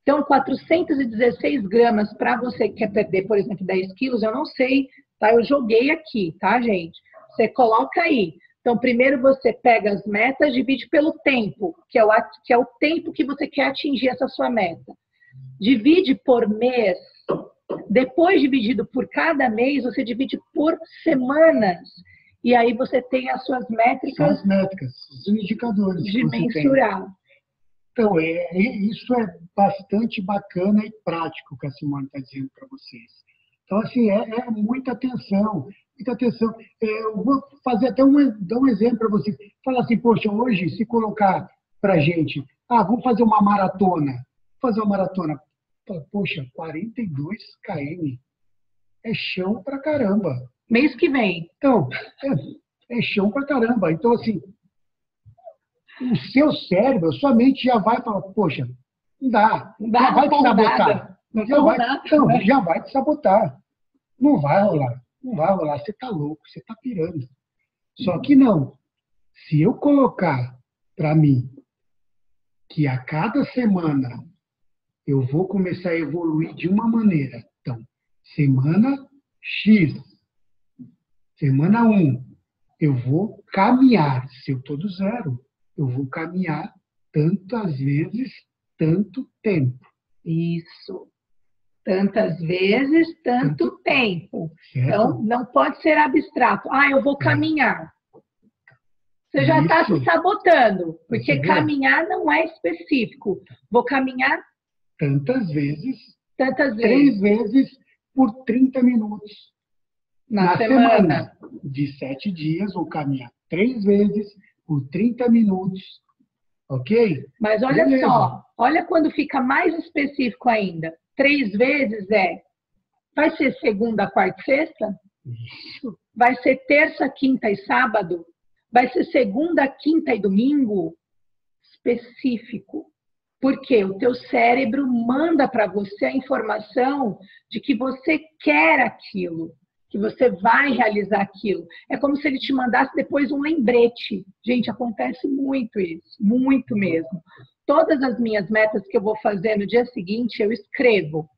Então, 416 gramas para você que quer perder, por exemplo, 10 quilos, eu não sei, tá? Eu joguei aqui, tá, gente? Você coloca aí. Então, primeiro você pega as metas, divide pelo tempo, que é o tempo que você quer atingir essa sua meta. Divide por mês. Depois, dividido por cada mês, você divide por semanas. E aí você tem as suas métricas. As métricas, os indicadores. De mensurar. Então, isso é bastante bacana e prático que a Simone está dizendo para vocês. Então, assim, é muita atenção. Muita atenção. Eu vou fazer até dar um exemplo para vocês. Fala assim, poxa, hoje, se colocar para a gente, vamos fazer uma maratona. Fazer uma maratona. Poxa, 42 km. É chão pra caramba. Mês que vem. Então, é chão pra caramba. Então, assim, o seu cérebro, a sua mente já vai falar, poxa, não dá. Já vai te sabotar. Já vai te sabotar. Não vai rolar. Não vai rolar. Você tá louco, você tá pirando. Só que não. Se eu colocar para mim que a cada semana eu vou começar a evoluir de uma maneira. Então, semana X, semana 1, eu vou caminhar. Se eu estou do 0, eu vou caminhar tantas vezes, tanto tempo. Isso. Tantas vezes, tanto tempo. Certo? Então, não pode ser abstrato. Eu vou caminhar. Você já está se sabotando, porque caminhar não é específico. Vou caminhar tantas vezes. 3 vezes por 30 minutos. Na semana. De 7 dias, vou caminhar 3 vezes por 30 minutos. Ok? Mas olha só, olha quando fica mais específico ainda. 3 vezes vai ser segunda, quarta e sexta? Isso. Vai ser terça, quinta e sábado? Vai ser segunda, quinta e domingo? Específico. Porque o teu cérebro manda para você a informação de que você quer aquilo, que você vai realizar aquilo. É como se ele te mandasse depois um lembrete. Gente, acontece muito isso, muito mesmo. Todas as minhas metas que eu vou fazer no dia seguinte, eu escrevo.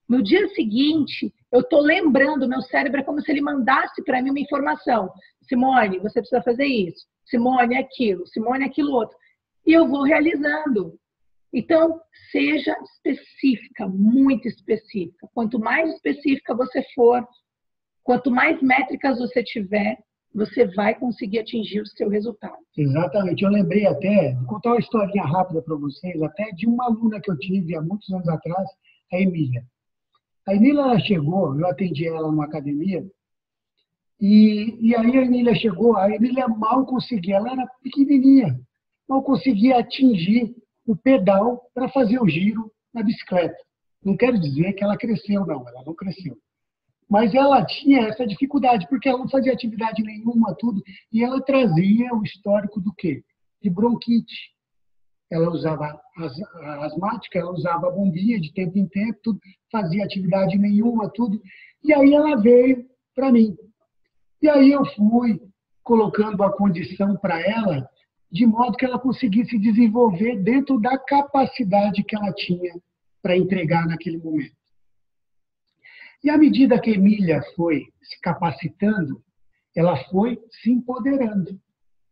No dia seguinte, eu estou lembrando, meu cérebro é como se ele mandasse para mim uma informação. Simone, você precisa fazer isso. Simone, aquilo. Simone, aquilo outro. E eu vou realizando. Então, seja específica, muito específica. Quanto mais específica você for, quanto mais métricas você tiver, você vai conseguir atingir o seu resultado. Exatamente. Eu lembrei até, vou contar uma historinha rápida para vocês, até de uma aluna que eu tive há muitos anos atrás, a Emília. A Emília, ela chegou, eu atendi ela numa academia, e aí a Emília chegou, a Emília mal conseguia, ela era pequenininha, mal conseguia atingir o pedal para fazer o giro na bicicleta. Não quero dizer que ela cresceu, não, ela não cresceu. Mas ela tinha essa dificuldade, porque ela não fazia atividade nenhuma, tudo, e ela trazia o histórico do quê? De bronquite. Ela usava asmática, ela usava bombinha de tempo em tempo, tudo, fazia atividade nenhuma, tudo. E aí ela veio para mim. E aí eu fui colocando a condição para ela, de modo que ela conseguisse desenvolver dentro da capacidade que ela tinha para entregar naquele momento. E à medida que a Emília foi se capacitando, ela foi se empoderando.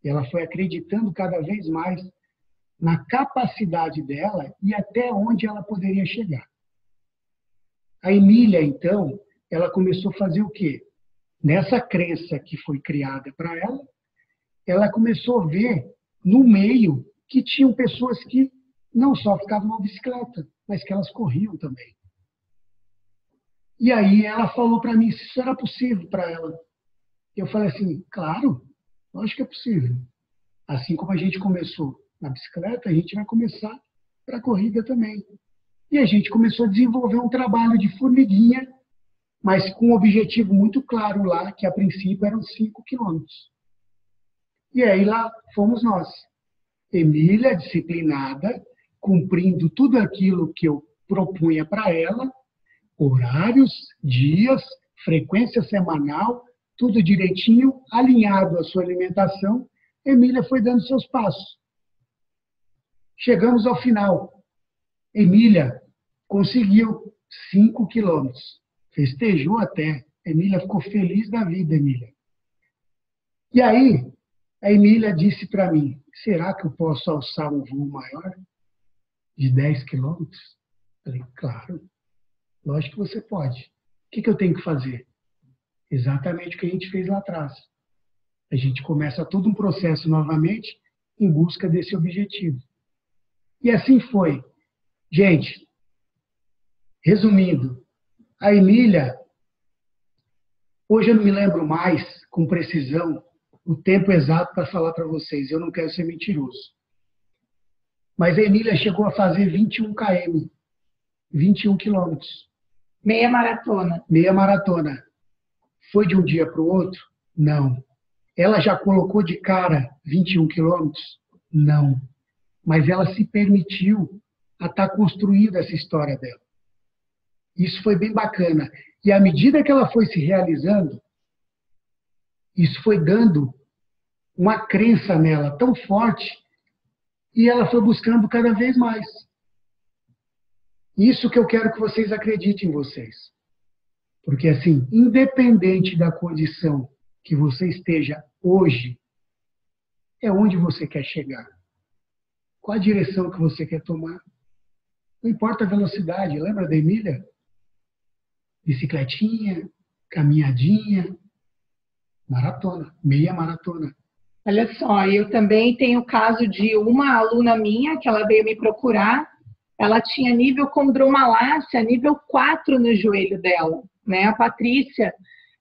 Ela foi acreditando cada vez mais na capacidade dela e até onde ela poderia chegar. A Emília, então, ela começou a fazer o quê? Nessa crença que foi criada para ela, ela começou a ver no meio que tinham pessoas que não só ficavam na bicicleta, mas que elas corriam também. E aí ela falou para mim se isso era possível para ela. Eu falei assim, claro, lógico que é possível. Assim como a gente começou na bicicleta, a gente vai começar para a corrida também. E a gente começou a desenvolver um trabalho de formiguinha, mas com um objetivo muito claro lá, que a princípio eram 5 quilômetros. E aí lá fomos nós. Emília, disciplinada, cumprindo tudo aquilo que eu propunha para ela, horários, dias, frequência semanal, tudo direitinho, alinhado à sua alimentação, Emília foi dando seus passos. Chegamos ao final. Emília conseguiu 5 quilômetros. Festejou até. Emília ficou feliz da vida, Emília. E aí, a Emília disse para mim, será que eu posso alçar um voo maior? De 10 quilômetros? Falei, claro. Lógico que você pode. O que eu tenho que fazer? Exatamente o que a gente fez lá atrás. A gente começa todo um processo novamente em busca desse objetivo. E assim foi. Gente, resumindo, a Emília, hoje eu não me lembro mais com precisão o tempo exato para falar para vocês, eu não quero ser mentiroso. Mas a Emília chegou a fazer 21 km, 21 quilômetros. Meia maratona. Meia maratona. Foi de um dia para o outro? Não. Ela já colocou de cara 21 quilômetros? Não. Mas ela se permitiu a estar construindo essa história dela. Isso foi bem bacana. E à medida que ela foi se realizando, isso foi dando uma crença nela tão forte e ela foi buscando cada vez mais. Isso que eu quero que vocês acreditem em vocês. Porque, assim, independente da condição que você esteja hoje, é onde você quer chegar. Qual a direção que você quer tomar? Não importa a velocidade. Lembra da Emília? Bicicletinha, caminhadinha, maratona, meia maratona. Olha só, eu também tenho o caso de uma aluna minha, que ela veio me procurar, ela tinha nível condromalácia, nível 4 no joelho dela, né? A Patrícia,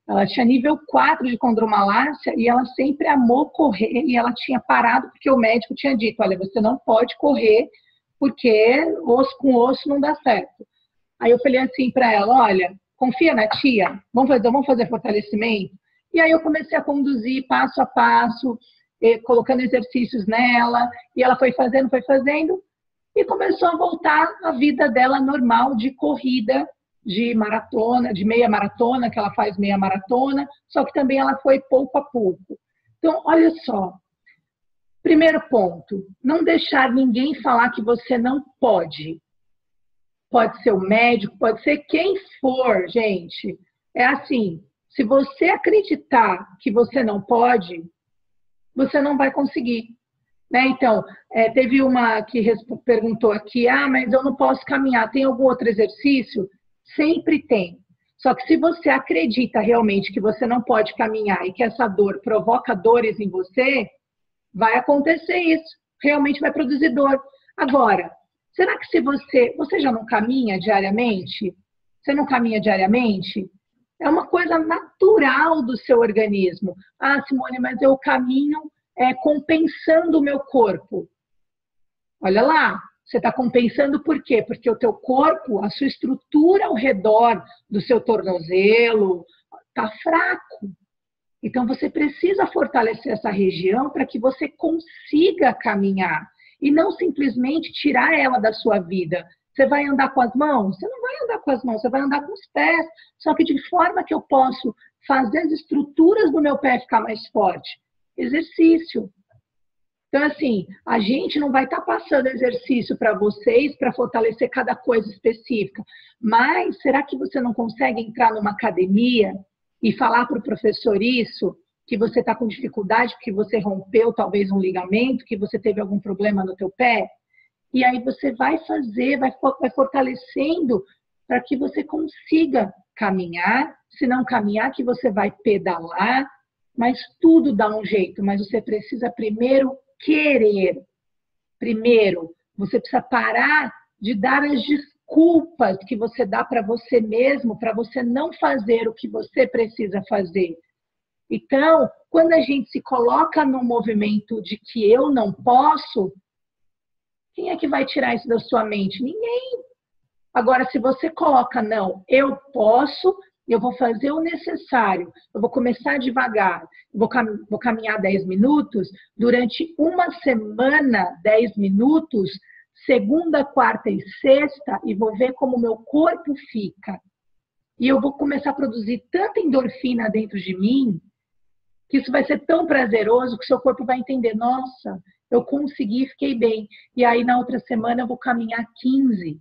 ela tinha nível 4 de condromalácia e ela sempre amou correr e ela tinha parado porque o médico tinha dito, olha, você não pode correr porque osso com osso não dá certo. Aí eu falei assim para ela, olha, confia na tia, vamos fazer fortalecimento? E aí eu comecei a conduzir passo a passo, colocando exercícios nela, e ela foi fazendo, e começou a voltar a vida dela normal de corrida, de maratona, de meia maratona, que ela faz meia maratona, só que também ela foi pouco a pouco. Então, olha só, primeiro ponto, não deixar ninguém falar que você não pode. Pode ser o médico, pode ser quem for, gente. É assim, se você acreditar que você não pode, você não vai conseguir. Né? Então, teve uma que perguntou aqui, mas eu não posso caminhar, tem algum outro exercício? Sempre tem. Só que se você acredita realmente que você não pode caminhar e que essa dor provoca dores em você, vai acontecer isso. Realmente vai produzir dor. Agora, será que se você já não caminha diariamente? Você não caminha diariamente? É uma coisa natural do seu organismo. Ah, Simone, mas eu caminho compensando o meu corpo. Olha lá, você está compensando por quê? Porque o teu corpo, a sua estrutura ao redor do seu tornozelo está fraco. Então, você precisa fortalecer essa região para que você consiga caminhar e não simplesmente tirar ela da sua vida. Você vai andar com as mãos? Você não vai andar com as mãos, você vai andar com os pés. Só que de forma que eu posso fazer as estruturas do meu pé ficar mais forte? Exercício. Então, assim, a gente não vai estar passando exercício para vocês para fortalecer cada coisa específica, mas será que você não consegue entrar numa academia e falar para o professor isso, que você está com dificuldade, que você rompeu talvez um ligamento, que você teve algum problema no teu pé? E aí você vai fazer, vai fortalecendo para que você consiga caminhar, se não caminhar, que você vai pedalar, mas tudo dá um jeito, mas você precisa primeiro querer. Primeiro, você precisa parar de dar as desculpas que você dá para você mesmo, para você não fazer o que você precisa fazer. Então, quando a gente se coloca no movimento de que eu não posso, quem é que vai tirar isso da sua mente? Ninguém. Agora, se você coloca, não, eu posso, eu vou fazer o necessário, eu vou começar devagar, vou caminhar 10 minutos, durante uma semana, 10 minutos, segunda, quarta e sexta, e vou ver como o meu corpo fica. E eu vou começar a produzir tanta endorfina dentro de mim, que isso vai ser tão prazeroso que o seu corpo vai entender, nossa, eu consegui, fiquei bem. E aí, na outra semana, eu vou caminhar 15.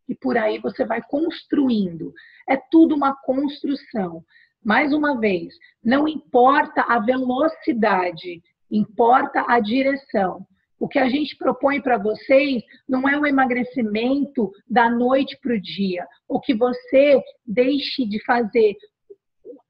E por aí você vai construindo. É tudo uma construção. Mais uma vez, não importa a velocidade, importa a direção. O que a gente propõe para vocês não é um emagrecimento da noite para o dia. O que você deixe de fazer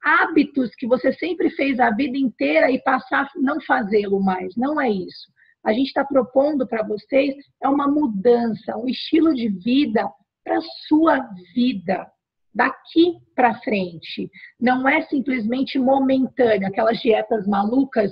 hábitos que você sempre fez a vida inteira e passar a não fazê-lo mais. Não é isso. A gente está propondo para vocês é uma mudança, um estilo de vida para a sua vida, daqui para frente. Não é simplesmente momentâneo, aquelas dietas malucas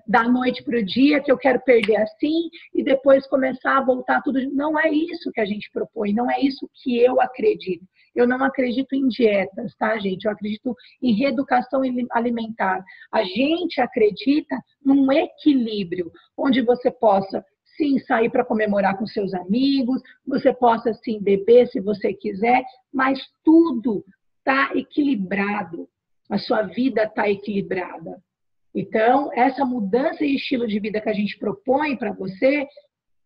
da noite para o dia, que eu quero perder assim, e depois começar a voltar tudo. Não é isso que a gente propõe, não é isso que eu acredito. Eu não acredito em dietas, tá, gente? Eu acredito em reeducação alimentar. A gente acredita num equilíbrio, onde você possa sim, sair para comemorar com seus amigos, você possa, sim, beber se você quiser, mas tudo está equilibrado, a sua vida está equilibrada. Então, essa mudança de estilo de vida que a gente propõe para você,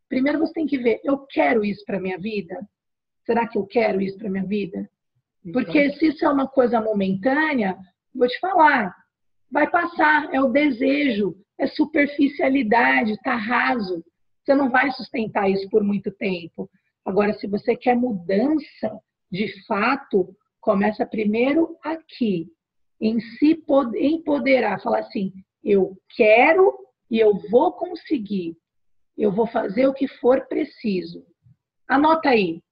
primeiro você tem que ver, eu quero isso para a minha vida? Será que eu quero isso para a minha vida? Porque se isso é uma coisa momentânea, vou te falar, vai passar, é o desejo, é superficialidade, está raso. Você não vai sustentar isso por muito tempo. Agora, se você quer mudança, de fato, começa primeiro aqui, em se empoderar, falar assim, eu quero e eu vou conseguir, eu vou fazer o que for preciso. Anota aí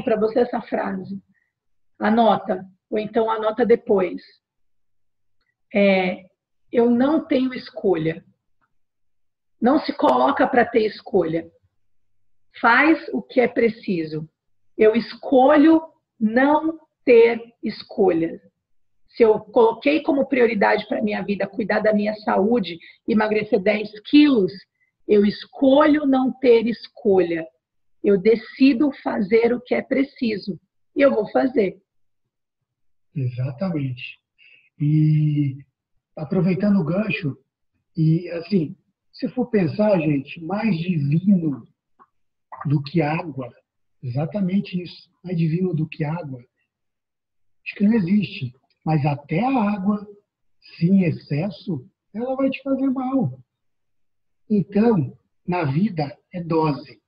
para você essa frase. Anota, ou então anota depois. Eu não tenho escolha. Não se coloca para ter escolha. Faz o que é preciso. Eu escolho não ter escolha. Se eu coloquei como prioridade para a minha vida cuidar da minha saúde, emagrecer 10 quilos, eu escolho não ter escolha. Eu decido fazer o que é preciso. E eu vou fazer. Exatamente. E aproveitando o gancho, e assim, se for pensar, gente, mais divino do que água, exatamente isso, mais divino do que água, acho que não existe. Mas até a água, se em excesso, ela vai te fazer mal. Então, na vida é dose.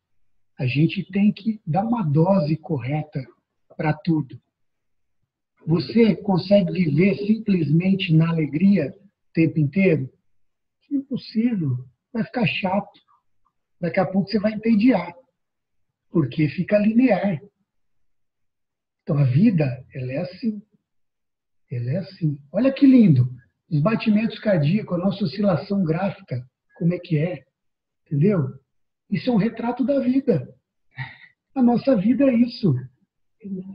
A gente tem que dar uma dose correta para tudo. Você consegue viver simplesmente na alegria o tempo inteiro? Impossível. Vai ficar chato. Daqui a pouco você vai entediar. Porque fica linear. Então a vida, ela é assim. Ela é assim. Olha que lindo. Os batimentos cardíacos, a nossa oscilação gráfica, como é que é? Entendeu? Isso é um retrato da vida. A nossa vida é isso.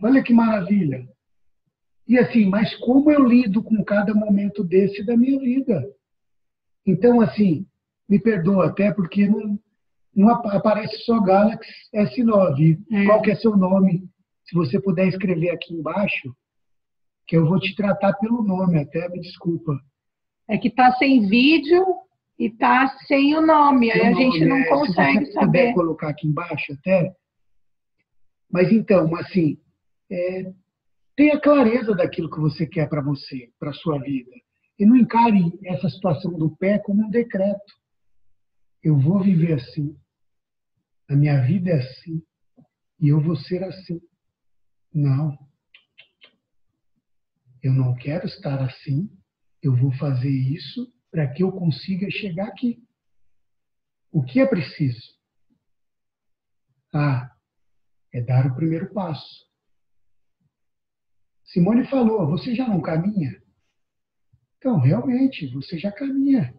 Olha que maravilha. E assim, mas como eu lido com cada momento desse da minha vida? Então, assim, me perdoa até porque não aparece só Galaxy S9. Qual que é seu nome? Se você puder escrever aqui embaixo, que eu vou te tratar pelo nome até, me desculpa. É que tá sem vídeo, e tá sem o nome, aí a gente não consegue se você saber. puder colocar aqui embaixo até. Mas então, assim, tenha clareza daquilo que você quer para você, para a sua vida. E não encare essa situação do pé como um decreto. Eu vou viver assim. A minha vida é assim. E eu vou ser assim. Não. Eu não quero estar assim. Eu vou fazer isso para que eu consiga chegar aqui. O que é preciso? É dar o primeiro passo. Simone falou, você já não caminha? Então, realmente, você já caminha.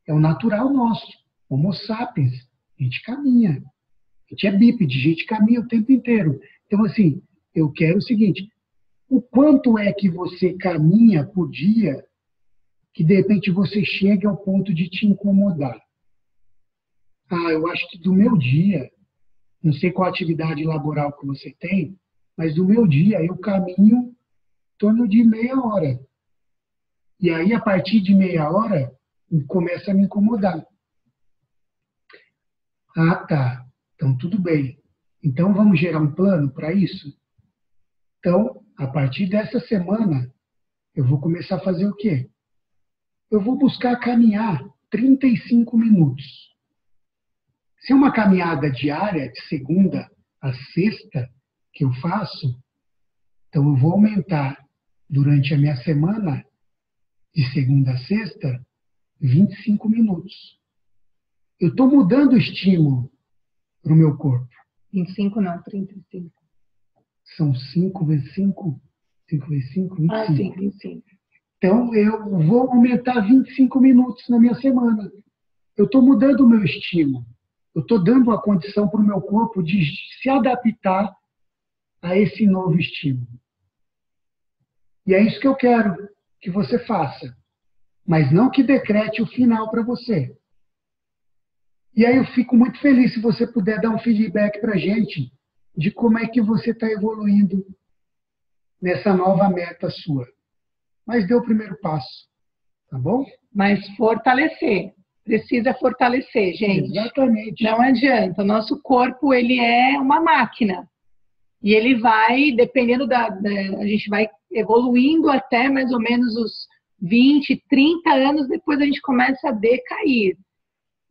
É o natural nosso. Homo sapiens. A gente caminha. A gente é bípede, a gente caminha o tempo inteiro. Então, assim, eu quero o seguinte, o quanto é que você caminha por dia que, de repente, você chega ao ponto de te incomodar? Eu acho que do meu dia, não sei qual atividade laboral que você tem, mas do meu dia eu caminho em torno de meia hora. E aí, a partir de meia hora, começa a me incomodar. Tá. Então, tudo bem. Então, vamos gerar um plano para isso? Então, a partir dessa semana, eu vou começar a fazer o quê? Eu vou buscar caminhar 35 minutos. Se é uma caminhada diária, de segunda a sexta, que eu faço, então eu vou aumentar durante a minha semana, de segunda a sexta, 25 minutos. Eu estou mudando o estímulo para o meu corpo. 25 não, 35. São 5 vezes 5? 5 vezes 5? 25. Sim, 25. Então, eu vou aumentar 25 minutos na minha semana. Eu estou mudando o meu estímulo. Eu estou dando a condição para o meu corpo de se adaptar a esse novo estímulo. E é isso que eu quero que você faça. Mas não que decrete o final para você. E aí eu fico muito feliz se você puder dar um feedback para a gente de como é que você está evoluindo nessa nova meta sua. Mas dê o primeiro passo, tá bom? Mas fortalecer. Precisa fortalecer, gente. Exatamente. Não adianta. O nosso corpo, ele é uma máquina. E ele vai, dependendo a gente vai evoluindo até mais ou menos os 20, 30 anos, depois a gente começa a decair.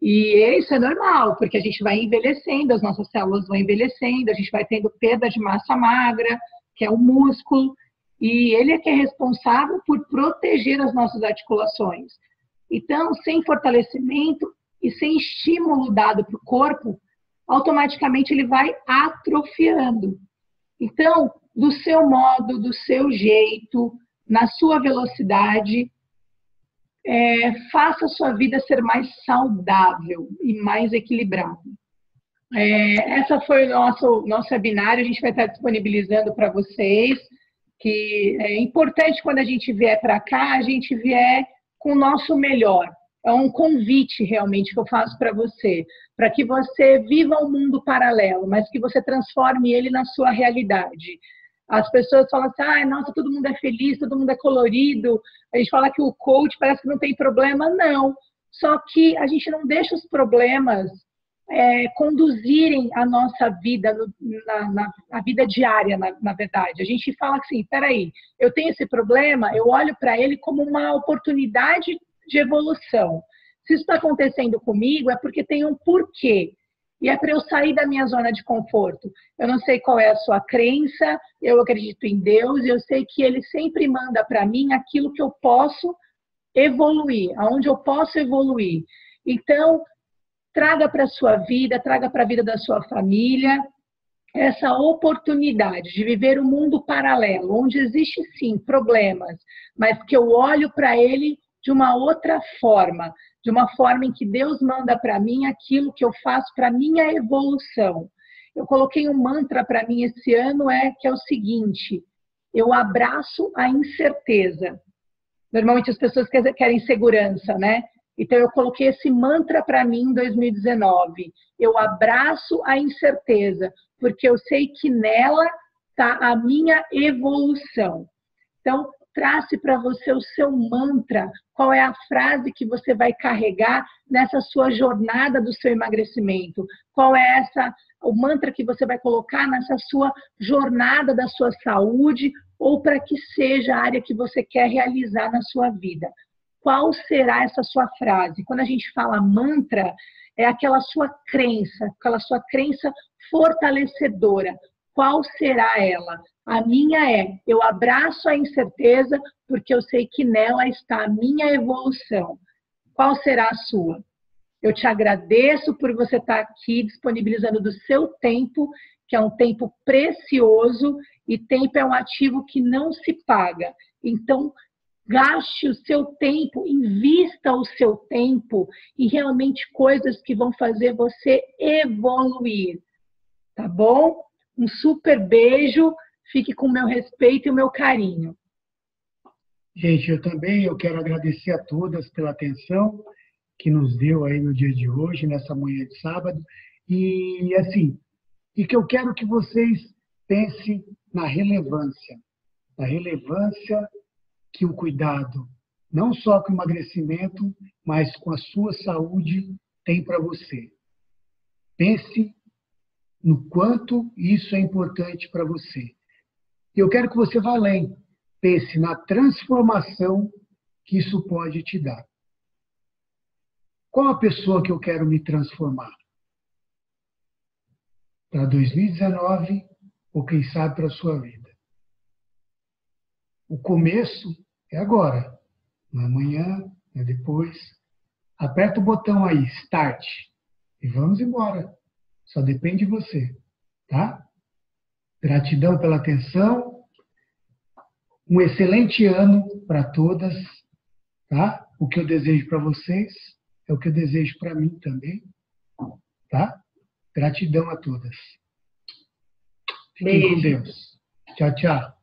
E isso é normal, porque a gente vai envelhecendo, as nossas células vão envelhecendo, a gente vai tendo perda de massa magra, que é o músculo, e ele é que é responsável por proteger as nossas articulações. Então, sem fortalecimento e sem estímulo dado para o corpo, automaticamente ele vai atrofiando. Então, do seu modo, do seu jeito, na sua velocidade, faça a sua vida ser mais saudável e mais equilibrada. Essa foi o nosso webinário, a gente vai estar disponibilizando para vocês, que é importante quando a gente vier para cá, a gente vier com o nosso melhor. É um convite realmente que eu faço para você, para que você viva um mundo paralelo, mas que você transforme ele na sua realidade. As pessoas falam assim, nossa, todo mundo é feliz, todo mundo é colorido. A gente fala que o coach parece que não tem problema. Não. Só que a gente não deixa os problemas conduzirem a nossa vida, a vida diária, na verdade. A gente fala assim, peraí, eu tenho esse problema, eu olho para ele como uma oportunidade de evolução. Se isso está acontecendo comigo, é porque tem um porquê. E é para eu sair da minha zona de conforto. Eu não sei qual é a sua crença, eu acredito em Deus, e eu sei que Ele sempre manda para mim aquilo que eu posso evoluir, aonde eu posso evoluir. Então, traga para a sua vida, traga para a vida da sua família essa oportunidade de viver um mundo paralelo, onde existe sim problemas, mas que eu olho para ele de uma outra forma, de uma forma em que Deus manda para mim aquilo que eu faço para minha evolução. Eu coloquei um mantra para mim esse ano, que é o seguinte: eu abraço a incerteza. Normalmente as pessoas querem segurança, né? Então eu coloquei esse mantra para mim em 2019. Eu abraço a incerteza, porque eu sei que nela está a minha evolução. Então, trace para você o seu mantra, qual é a frase que você vai carregar nessa sua jornada do seu emagrecimento, qual é o mantra que você vai colocar nessa sua jornada da sua saúde ou para que seja a área que você quer realizar na sua vida. Qual será essa sua frase? Quando a gente fala mantra, é aquela sua crença fortalecedora. Qual será ela? A minha é: eu abraço a incerteza porque eu sei que nela está a minha evolução. Qual será a sua? Eu te agradeço por você estar aqui disponibilizando do seu tempo, que é um tempo precioso, e tempo é um ativo que não se paga. Então, gaste o seu tempo, invista o seu tempo em realmente coisas que vão fazer você evoluir. Tá bom? Um super beijo, fique com o meu respeito e o meu carinho. Gente, eu quero agradecer a todas pela atenção que nos deu aí no dia de hoje, nessa manhã de sábado. E assim, que eu quero que vocês pensem na relevância que o cuidado, não só com o emagrecimento, mas com a sua saúde, tem para você. Pense no quanto isso é importante para você. E eu quero que você vá além. Pense na transformação que isso pode te dar. Qual a pessoa que eu quero me transformar? Para 2019 ou quem sabe para a sua vida? O começo é agora. Não é amanhã, não é depois. Aperta o botão aí, Start. E vamos embora. Só depende de você. Tá? Gratidão pela atenção. Um excelente ano para todas. Tá? O que eu desejo para vocês é o que eu desejo para mim também. Tá? Gratidão a todas. Fiquem com Deus. Tchau, tchau.